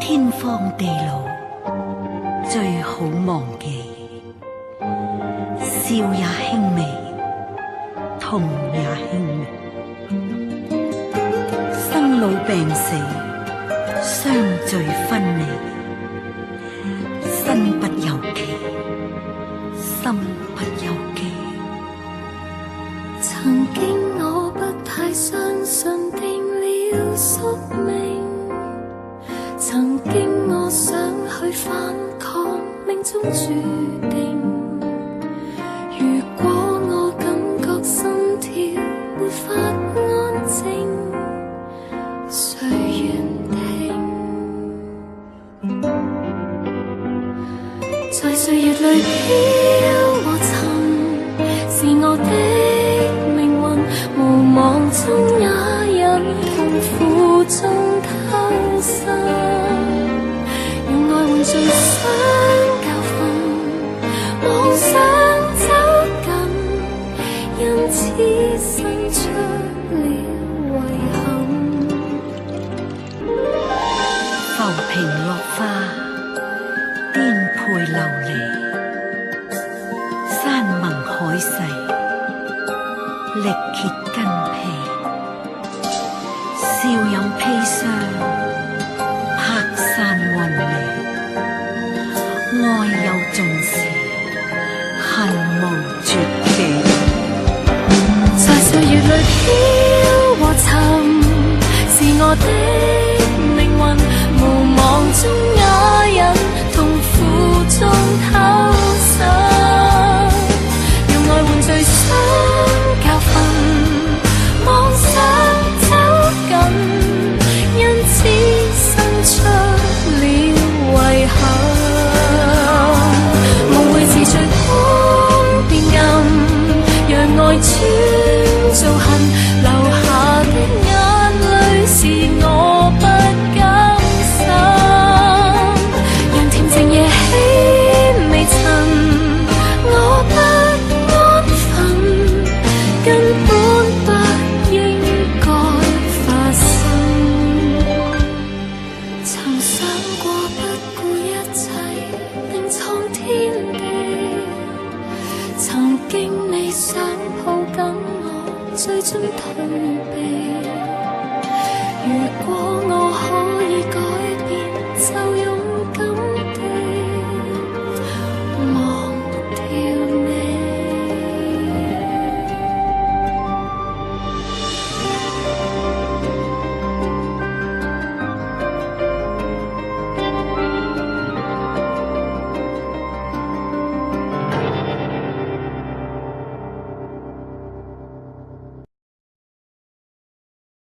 天荒地老最好忘記，笑也輕微，痛也輕微，生老病死相聚分離，身不由己，心不由己。曾經我不太相信定了宿命，曾經我想去反抗命中注定，如果我感覺心跳沒法安靜，誰願聽？在歲月裏飄和沉，是我的命運，無望中也忍痛苦中偷生，用愛換盡傷教訓，妄想走近，因此生出了遺憾。浮萍落花，顛沛流離，山盟海誓，力竭筋疲，笑飲砒霜，拍散雲眉，愛有盡時，恨無絕期。在歲月裏飄和沉，是我的命運，無望中也忍痛苦中偷生，用愛換最傷教訓，妄想走近，因此生出了遺憾。夢會自隨風變暗，讓愛轉做恨，流下的眼淚是我不甘心，讓恬靜夜起微塵，我不安分，根本不應該發生。曾想過不顧一切定蒼天地，曾經你想抱緊我，最終退